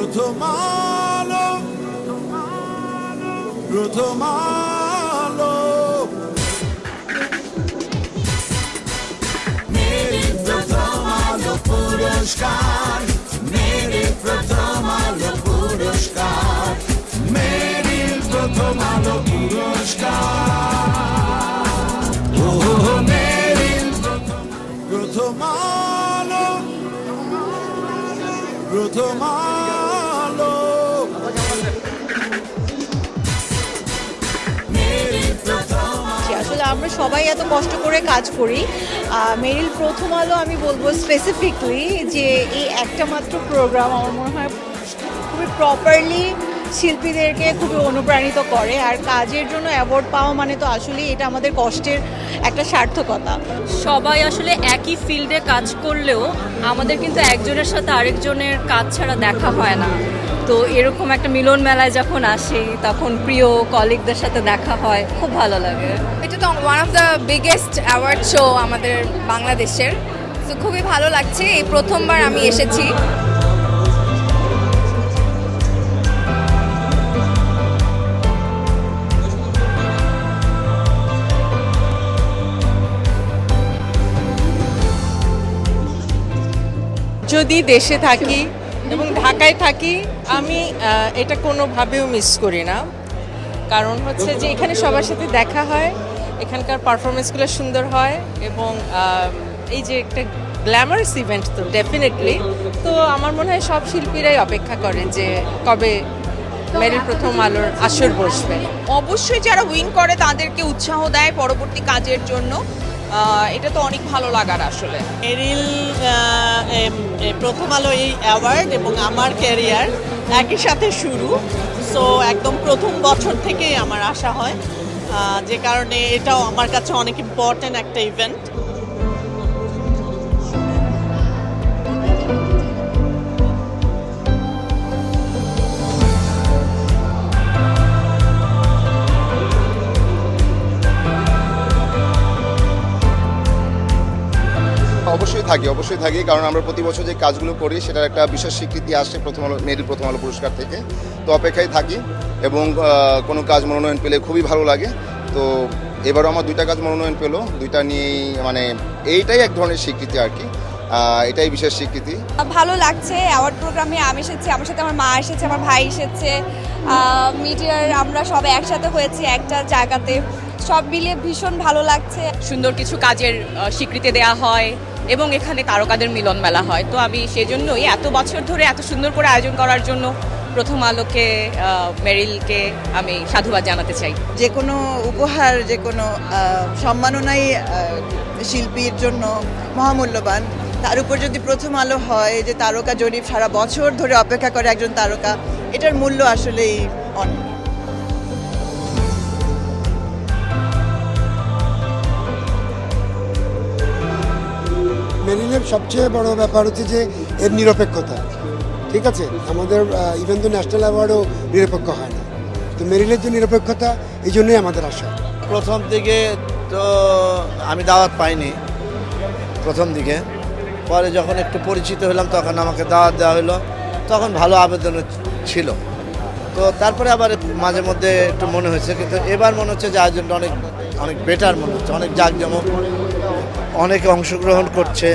প্রথম আলো, প্রথম আলো, মেরি প্রথম আলো পুরস্কার, মেরি প্রথম আলো পুরস্কার, মেরি প্রথম আলো পুরস্কার, ও মেরি প্রথম আলো, প্রথম আলো। আসলে আমরা সবাই এত কষ্ট করে কাজ করি। মেরিল প্রথম আলো আমি বলবো স্পেসিফিকলি যে এই একটা মাত্র প্রোগ্রাম আমার মনে হয় খুবই প্রপারলি শিল্পীদেরকে খুবই অনুপ্রাণিত করে, আর কাজের জন্য অ্যাওয়ার্ড পাওয়া মানে তো আসলে এটা আমাদের কষ্টের একটা সার্থকতা। সবাই আসলে একই ফিল্ডে কাজ করলেও আমাদের কিন্তু একজনের সাথে আরেকজনের কাজ ছাড়া দেখা হয় না। তো এরকম একটা মিলন মেলায় যখন আসি তখন প্রিয় কলিগদের সাথে দেখা হয়, খুব ভালো লাগে। এটা তো one of the biggest award show আমাদের বাংলাদেশের, তো খুবই ভালো লাগছে। এই প্রথমবার আমি এসেছি। যদি দেশে থাকি এবং ঢাকায় থাকি আমি এটা কোনোভাবেও মিস করি না, কারণ হচ্ছে যে এখানে সবার সাথে দেখা হয়, এখানকার পারফরমেন্সগুলো সুন্দর হয় এবং এই যে একটা গ্ল্যামারাস ইভেন্ট তো ডেফিনেটলি, তো আমার মনে হয় সব শিল্পীরাই অপেক্ষা করে যে কবে মেরিল প্রথম আলোর আসর বসবে। অবশ্যই যারা উইন করে তাদেরকে উৎসাহ দেয় পরবর্তী কাজের জন্য, এটা তো অনেক ভালো লাগার আসলে। মেরিল প্রথম আলো এই অ্যাওয়ার্ড এবং আমার ক্যারিয়ার একই সাথে শুরু, সো একদম প্রথম বছর থেকেই আমার আশা হয়, যে কারণে এটাও আমার কাছে অনেক ইম্পর্ট্যান্ট একটা ইভেন্ট। অবশ্যই থাকি কারণ আমরা প্রতি বছর যে কাজগুলো করি সেটার একটা বিশেষ স্বীকৃতি আসে প্রথম আলো, মেরিল প্রথম আলো পুরস্কার থেকে। তো অপেক্ষায় থাকি এবং কোনো কাজ মনোনয়ন পেলে খুবই ভালো লাগে। তো এবারও আমার দুইটা কাজ মনোনয়ন পেলো, দুইটা নিয়েই মানে এইটাই এক ধরনের স্বীকৃতি আর কি, এটাই বিশেষ স্বীকৃতি। ভালো লাগছে অ্যাওয়ার্ড প্রোগ্রামে আমি এসেছি, আমার সাথে আমার মা এসেছে, আমার ভাই এসেছে, মিডিয়ার আমরা সবাই একসাথে হয়েছি একটা জায়গাতে, সব মিলিয়ে ভীষণ ভালো লাগছে। সুন্দর কিছু কাজের স্বীকৃতি দেওয়া হয় এবং এখানে তারকাদের মিলন মেলা হয়। তো আমি সেজন্যই এত বছর ধরে এত সুন্দর করে আয়োজন করার জন্য প্রথম আলোকে, মেরিলকে আমি সাধুবাদ জানাতে চাই। যে কোনো উপহার, যে কোনো সম্মাননাই শিল্পীর জন্য মহামূল্যবান। তার উপর যদি প্রথম আলো হয়, যে তারকা জরিপ সারা বছর ধরে অপেক্ষা করে একজন তারকা, এটার মূল্য আসলেই অনেক। মেরিলের সবচেয়ে বড় ব্যাপার হচ্ছে যে এর নিরপেক্ষতা। ঠিক আছে, আমাদের ইভেন তো ন্যাশনাল অ্যাওয়ার্ডও নিরপেক্ষ হয় না, তো মেরিলের যে নিরপেক্ষতা, এই জন্যই আমাদের আশা। প্রথম দিকে তো আমি দাওয়াত পাইনি, প্রথম দিকে পরে যখন একটু পরিচিত হলাম তখন আমাকে দাওয়াত দেওয়া হলো, তখন ভালো আবেদন ছিল। তো তারপরে আবার মাঝে মধ্যে একটু মনে হয়েছে, কিন্তু এবার মনে হচ্ছে যে আয়োজনটা অনেক অনেক বেটার মনে হচ্ছে, অনেক জাঁকজমক, অনেকে অংশগ্রহণ করছে।